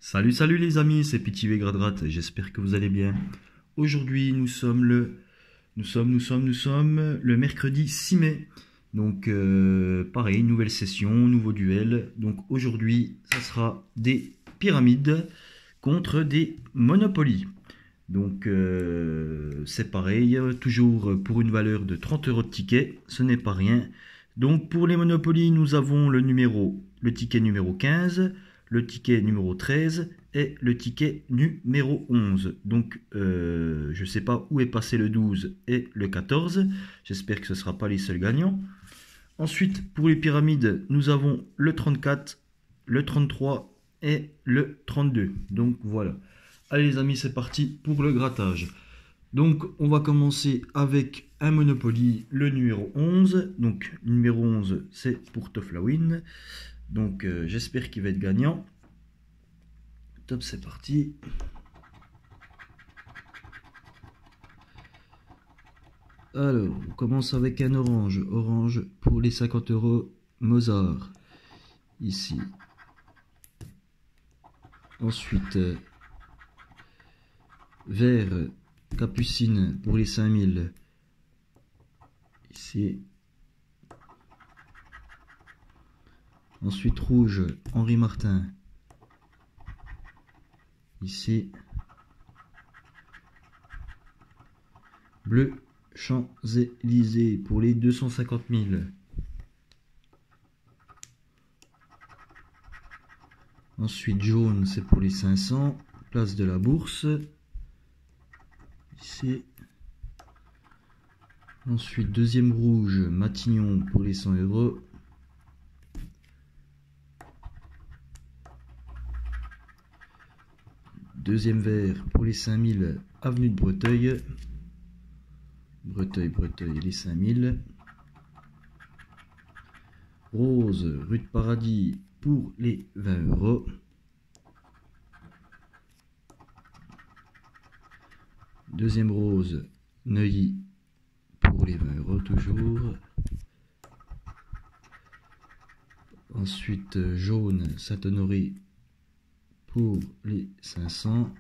Salut les amis, c'est Petit Vegradrat, j'espère que vous allez bien. Aujourd'hui nous sommes le mercredi 6 mai. Donc pareil, nouvelle session, nouveau duel. Donc aujourd'hui ça sera des pyramides contre des Monopoly. Donc c'est pareil, toujours pour une valeur de 30 € de ticket, ce n'est pas rien. Donc pour les Monopoly, nous avons le ticket numéro 15, le ticket numéro 13 et le ticket numéro 11. Donc je ne sais pas où est passé le 12 et le 14. J'espère que ce ne sera pas les seuls gagnants. Ensuite, pour les pyramides, nous avons le 34, le 33 et le 32. Donc voilà. Allez les amis, c'est parti pour le grattage. Donc on va commencer avec un Monopoly, le numéro 11. Donc numéro 11, c'est pour Toflawin. Donc j'espère qu'il va être gagnant. Top, c'est parti. Alors, on commence avec un orange. Orange pour les 50 € Mozart. Ici. Ensuite, vert Capucine pour les 5000. Ici. Ensuite, rouge Henri Martin. Ici. Bleu Champs-Élysées pour les 250 000. Ensuite, jaune, c'est pour les 500. Place de la Bourse. Ici. Ensuite, deuxième rouge, Matignon pour les 100 €. Deuxième vert pour les 5000, avenue de Breteuil. Breteuil, les 5000. Rose, rue de Paradis pour les 20 €. Deuxième rose, Neuilly pour les 20 € toujours. Ensuite, jaune, Saint-Honoré pour les 500.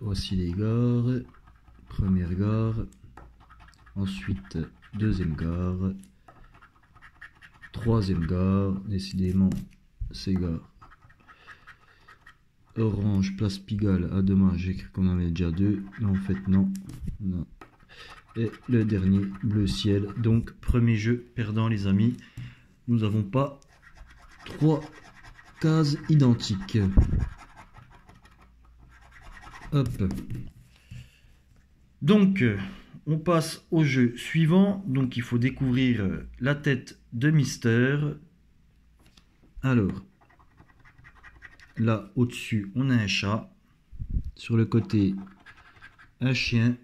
Voici les gares. Première gare. Ensuite, deuxième gare. Troisième gare. Décidément, ces gares. Orange, place Pigalle. Ah, dommage, j'ai cru qu'on en avait déjà deux. Mais en fait, non. Et le dernier, bleu ciel. Donc, premier jeu perdant, les amis. Nous n'avons pas 3 cases identiques. Hop. Donc, on passe au jeu suivant. Donc, il faut découvrir la tête de Mister. Alors, là, au-dessus, on a un chat. Sur le côté, un chien.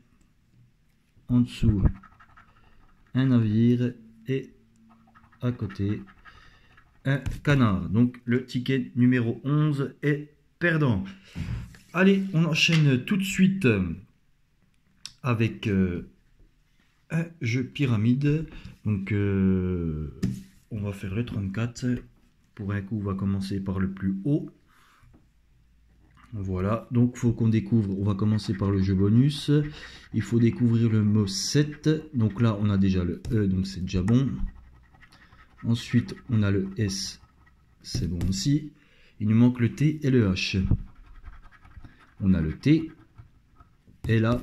En dessous, un navire. Et à côté, un canard. Donc le ticket numéro 11 est perdant. Allez, on enchaîne tout de suite avec un jeu pyramide. Donc on va faire le 34. Pour un coup, on va commencer par le plus haut. Voilà, donc il faut qu'on découvre, on va commencer par le jeu bonus. Il faut découvrir le mot 7. Donc là, on a déjà le E, donc c'est déjà bon. Ensuite, on a le S, c'est bon aussi. Il nous manque le T et le H. On a le T. Et là,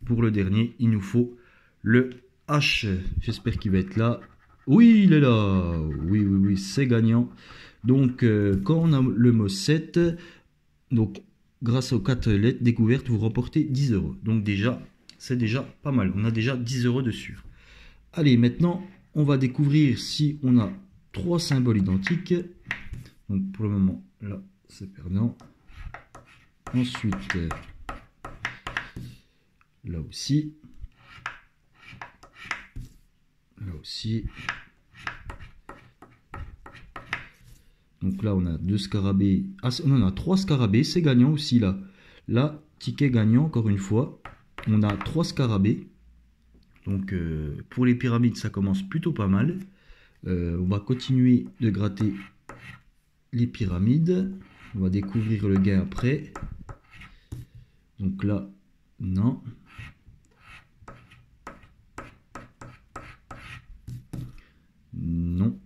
pour le dernier, il nous faut le H. J'espère qu'il va être là. Oui, il est là. Oui, c'est gagnant. Donc, quand on a le mot 7, donc, grâce aux 4 lettres découvertes, vous remportez 10 €. Donc déjà, c'est déjà pas mal. On a déjà 10 € dessus. Allez, maintenant, on va découvrir si on a 3 symboles identiques. Donc pour le moment, là, c'est perdant. Ensuite, là aussi. Là aussi. Donc là, on a 2 scarabées. Ah, on en a 3 scarabées, c'est gagnant aussi là. Là, ticket gagnant, encore une fois. On a 3 scarabées. Donc pour les pyramides, ça commence plutôt pas mal. On va continuer de gratter les pyramides. On va découvrir le gain après. Donc là, non. Non.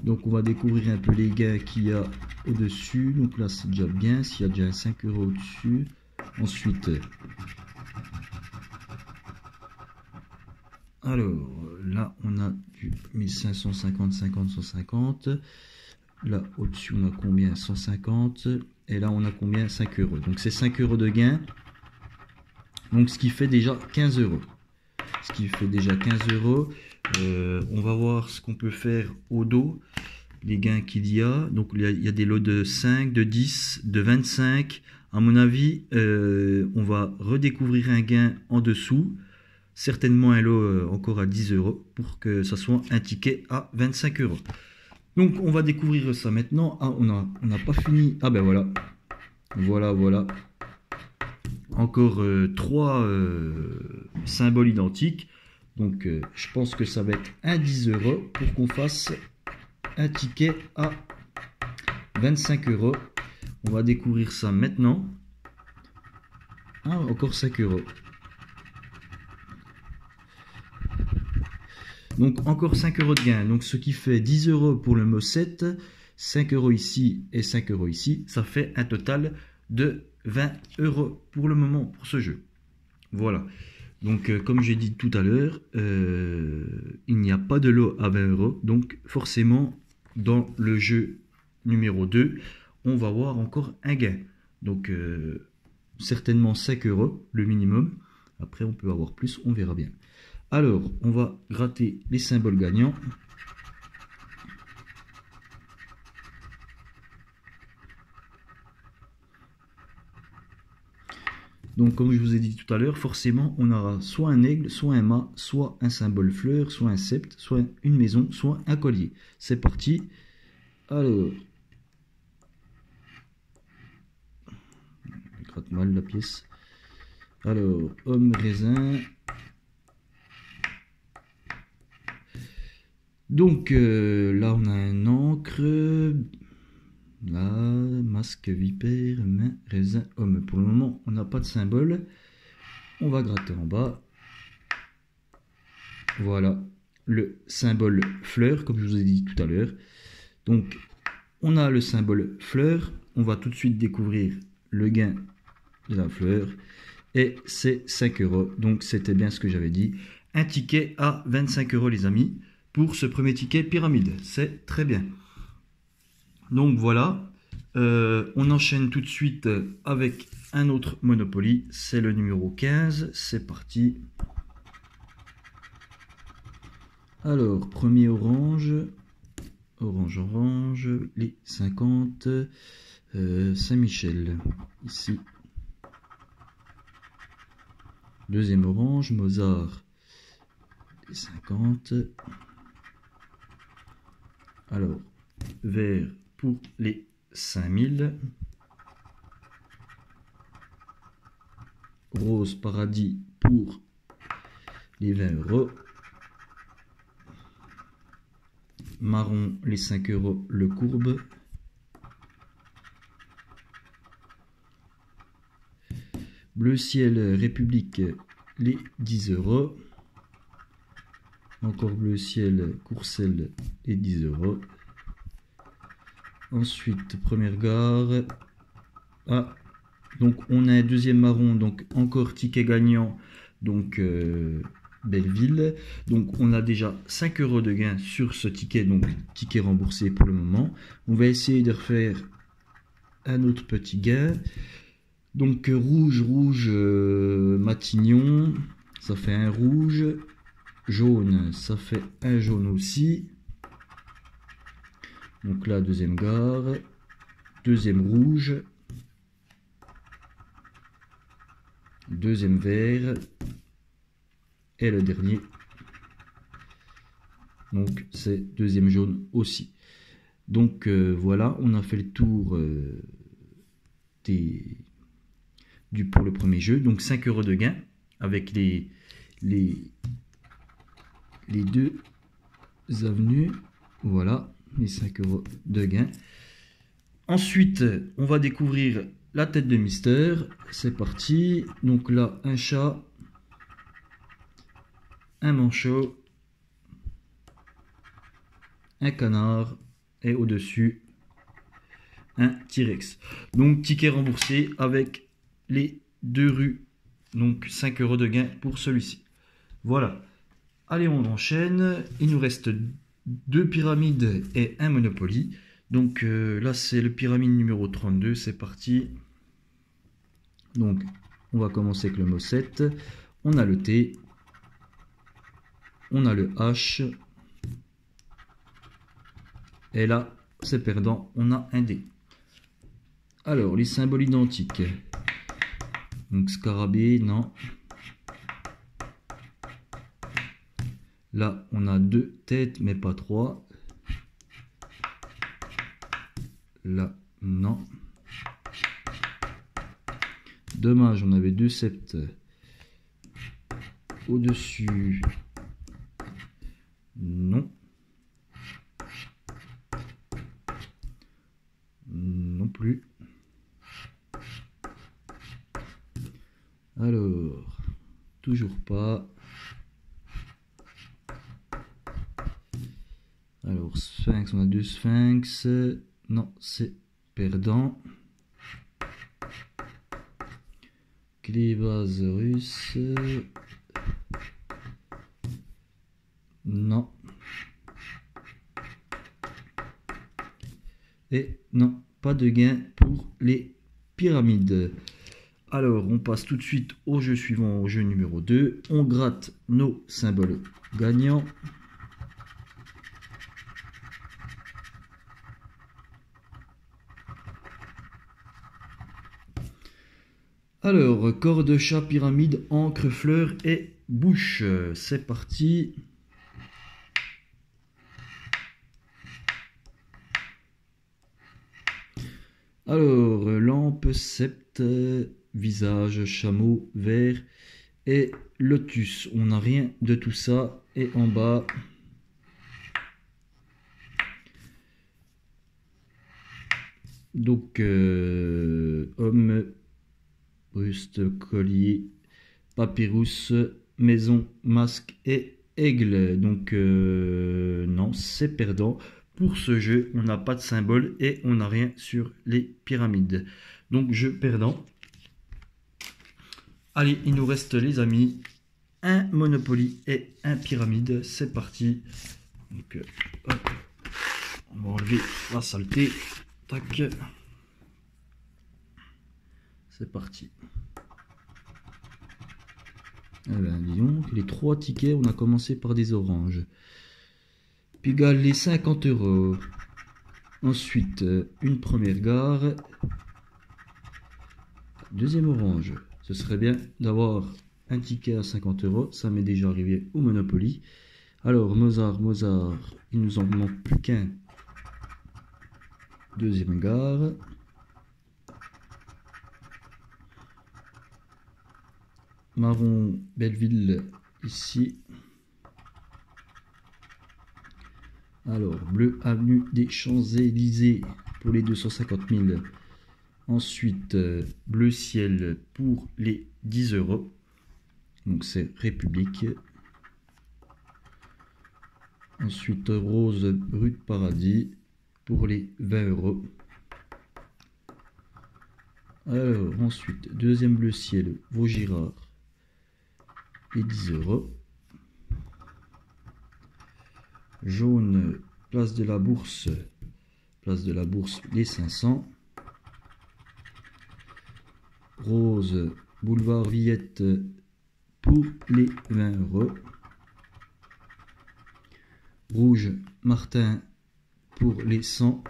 Donc on va découvrir un peu les gains qu'il y a au-dessus. Donc là c'est déjà bien, s'il y a déjà 5 euros au-dessus. Ensuite, alors là on a du 1550, 50, 150. Là au-dessus on a combien? 150. Et là on a combien? 5 euros. Donc c'est 5 euros de gain. Donc ce qui fait déjà 15 euros. Ce qui fait déjà 15 euros. On va voir ce qu'on peut faire au dos. Les gains qu'il y a. Donc il y a des lots de 5, de 10, de 25. À mon avis, on va redécouvrir un gain en dessous. Certainement un lot encore à 10 euros pour que ça soit un ticket à 25 euros. Donc on va découvrir ça maintenant. Ah, on n'a pas fini. Ah ben voilà. Voilà. Encore 3 symboles identiques. Donc je pense que ça va être un 10 euros pour qu'on fasse un ticket à 25 euros. On va découvrir ça maintenant. Ah, encore 5 euros. Donc encore 5 euros de gain. Donc ce qui fait 10 euros pour le mot 7, 5 euros ici et 5 euros ici. Ça fait un total de 20 euros pour le moment pour ce jeu. Voilà. Donc comme j'ai dit tout à l'heure, il n'y a pas de lot à 20 euros. Donc forcément, dans le jeu numéro 2, on va voir encore un gain. Donc certainement 5 euros le minimum. Après on peut avoir plus, on verra bien. Alors on va gratter les symboles gagnants. Donc comme je vous ai dit tout à l'heure, forcément on aura soit un aigle, soit un mât, soit un symbole fleur, soit un sceptre, soit une maison, soit un collier. C'est parti. Alors, je gratte mal la pièce. Alors, homme raisin. Donc là on a un encre. Là, masque, vipère, main, raisin, homme. Pour le moment, on n'a pas de symbole. On va gratter en bas. Voilà, le symbole fleur, comme je vous ai dit tout à l'heure. Donc, on a le symbole fleur. On va tout de suite découvrir le gain de la fleur. Et c'est 5 euros. Donc, c'était bien ce que j'avais dit. Un ticket à 25 euros, les amis, pour ce premier ticket pyramide. C'est très bien. Donc voilà, on enchaîne tout de suite avec un autre Monopoly, c'est le numéro 15, c'est parti. Alors, premier orange, orange, les 50, Saint-Michel, ici. Deuxième orange, Mozart, les 50. Alors, vert pour les 5000. Rose paradis pour les 20 euros. Marron, les 5 euros, le courbe. Bleu ciel, République, les 10 euros. Encore bleu ciel, Courcelles, les 10 euros. Ensuite, première gare. Ah, donc on a un deuxième marron, donc encore ticket gagnant, donc Belleville. Donc on a déjà 5 euros de gain sur ce ticket, donc ticket remboursé pour le moment. On va essayer de refaire un autre petit gain. Donc rouge, Matignon, ça fait un rouge. Jaune, ça fait un jaune aussi. Donc là, deuxième gare, deuxième rouge, deuxième vert, et le dernier, donc c'est deuxième jaune aussi. Donc voilà, on a fait le tour pour le premier jeu. Donc 5 euros de gain avec les deux avenues. Voilà, les 5 € de gain. Ensuite, on va découvrir la tête de mystère. C'est parti. Donc là, un chat, un manchot, un canard et au-dessus, un T-Rex. Donc, ticket remboursé avec les 2 rues. Donc, 5 € de gain pour celui-ci. Voilà. Allez, on enchaîne. Il nous reste 2 pyramides et un Monopoly. Donc là, c'est le pyramide numéro 32. C'est parti. Donc, on va commencer avec le mot 7. On a le T. On a le H. Et là, c'est perdant. On a un D. Alors, les symboles identiques. Donc, scarabée, non. Là, on a 2 têtes, mais pas 3. Là, non. Dommage, on avait 2 septes au-dessus. Non. Non plus. Alors, toujours pas. Alors, sphinx, on a 2 sphinx. Non, c'est perdant. Clébasaurus. Non. Et non, pas de gain pour les pyramides. Alors, on passe tout de suite au jeu suivant, au jeu numéro 2. On gratte nos symboles gagnants. Alors, corps de chat, pyramide, encre, fleur et bouche. C'est parti. Alors, lampe, sept, visage, chameau, verre et lotus. On n'a rien de tout ça. Et en bas, donc, homme, buste, collier, papyrus, maison, masque et aigle. Donc, non, c'est perdant. Pour ce jeu, on n'a pas de symbole et on n'a rien sur les pyramides. Donc, jeu perdant. Allez, il nous reste, les amis, un Monopoly et un pyramide. C'est parti. Donc, hop, on va enlever la saleté. Tac. C'est parti. Eh ben, disons que les 3 tickets, on a commencé par des oranges. Pigalle les 50 €. Ensuite, une première gare. Deuxième orange. Ce serait bien d'avoir un ticket à 50 €. Ça m'est déjà arrivé au Monopoly. Alors, Mozart, il nous en manque plus qu'un. Deuxième gare. Marron, Belleville, ici. Alors, bleu, avenue des Champs-Élysées pour les 250 000. Ensuite, bleu ciel pour les 10 €. Donc, c'est République. Ensuite, rose, rue de Paradis pour les 20 €. Alors, ensuite, deuxième bleu ciel, Vaugirard, les 10 €. Jaune, place de la Bourse, les 500. Rose, boulevard Villette pour les 20 €. Rouge, Martin pour les 100.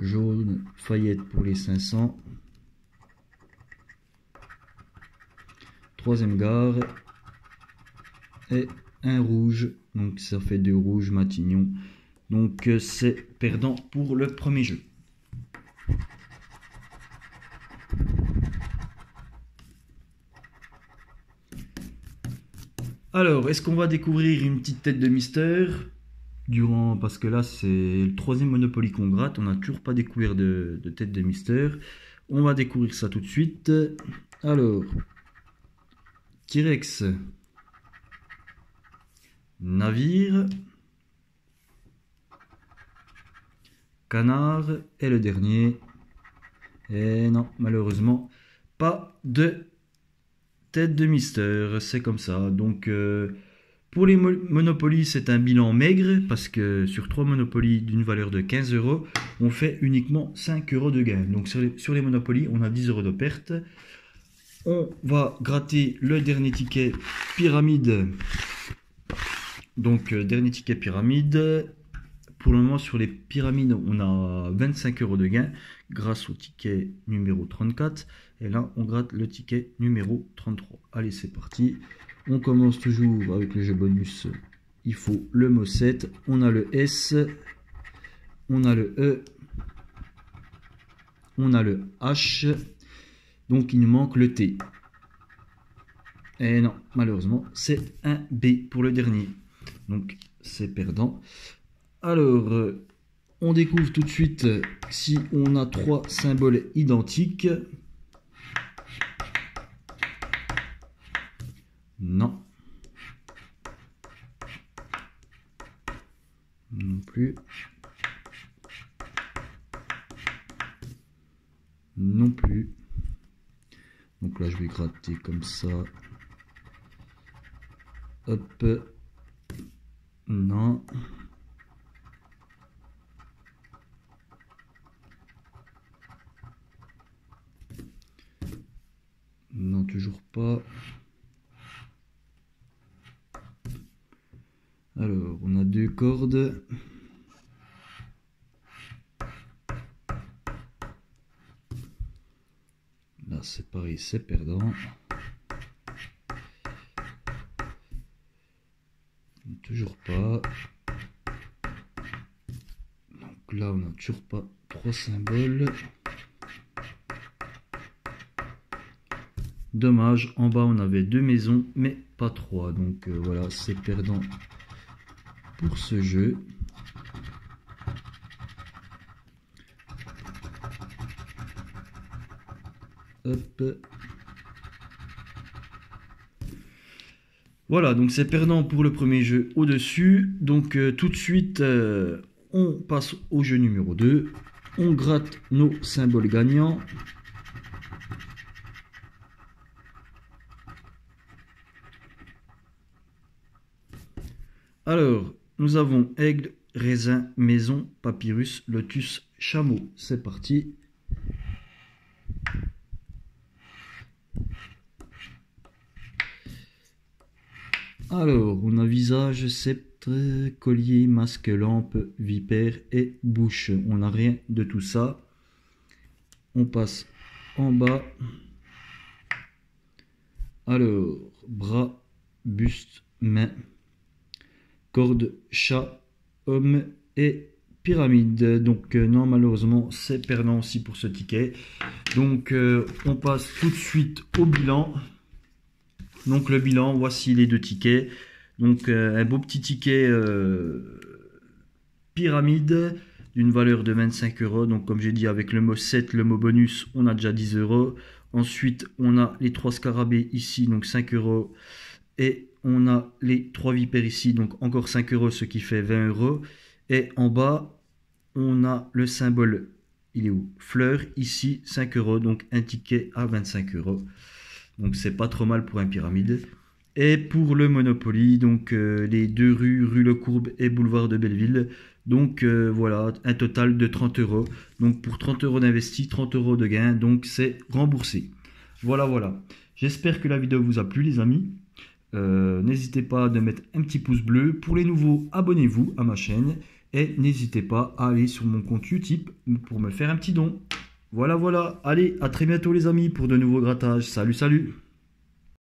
Jaune, Fayette pour les 500. Troisième gare. Et un rouge. Donc ça fait 2 rouges, Matignon. Donc c'est perdant pour le premier jeu. Alors, est-ce qu'on va découvrir une petite tête de mystère parce que là, c'est le 3e Monopoly qu'on gratte. On n'a toujours pas découvert de tête de mystère. On va découvrir ça tout de suite. Alors, T-Rex, navire, canard et le dernier. Et non, malheureusement, pas de tête de mystère. C'est comme ça. Donc, pour les Monopoly, c'est un bilan maigre parce que sur 3 Monopoly d'une valeur de 15 €, on fait uniquement 5 € de gain. Donc, sur les Monopoly, on a 10 € de perte. On va gratter le dernier ticket pyramide. Donc, dernier ticket pyramide. Pour le moment, sur les pyramides, on a 25 € de gain grâce au ticket numéro 34. Et là, on gratte le ticket numéro 33. Allez, c'est parti. On commence toujours avec le jeu bonus. Il faut le mot 7. On a le S. On a le E. On a le H. Donc, il nous manque le T. Et non, malheureusement, c'est un B pour le dernier. Donc, c'est perdant. Alors, on découvre tout de suite si on a 3 symboles identiques. Non. Non plus. Non plus. Donc là, je vais gratter comme ça. Hop. Non. Non, toujours pas. Alors, on a 2 cordes. Là, c'est pareil, c'est perdant. Toujours pas. Donc là, on n'a toujours pas 3 symboles. Dommage, en bas on avait 2 maisons, mais pas 3. Donc voilà, c'est perdant pour ce jeu. Hop. Voilà, donc c'est perdant pour le premier jeu au-dessus. Donc tout de suite, on passe au jeu numéro 2. On gratte nos symboles gagnants. Alors, nous avons aigle, raisin, maison, papyrus, lotus, chameau. C'est parti. Alors, on a visage, sceptre, collier, masque, lampe, vipère et bouche. On n'a rien de tout ça. On passe en bas. Alors, bras, buste, main, corde, chat, homme et pyramide. Donc non, malheureusement, c'est perdant aussi pour ce ticket. Donc on passe tout de suite au bilan. Donc le bilan, voici les 2 tickets. Donc un beau petit ticket pyramide d'une valeur de 25 €. Donc comme j'ai dit, avec le mot 7, le mot bonus, on a déjà 10 €. Ensuite, on a les 3 scarabées ici, donc 5 €. Et on a les 3 vipères ici, donc encore 5 €, ce qui fait 20 €. Et en bas, on a le symbole, il est où? Fleur, ici, 5 €, donc un ticket à 25 €. Donc c'est pas trop mal pour un pyramide. Et pour le Monopoly, donc les 2 rues, rue Le Courbe et boulevard de Belleville. Donc voilà, un total de 30 €. Donc pour 30 € d'investi, 30 € de gain, donc c'est remboursé. Voilà, voilà. J'espère que la vidéo vous a plu, les amis. N'hésitez pas de mettre un petit pouce bleu. Pour les nouveaux, abonnez-vous à ma chaîne. Et n'hésitez pas à aller sur mon compte Utip pour me faire un petit don. Voilà, voilà. Allez, à très bientôt les amis pour de nouveaux grattages. Salut, salut.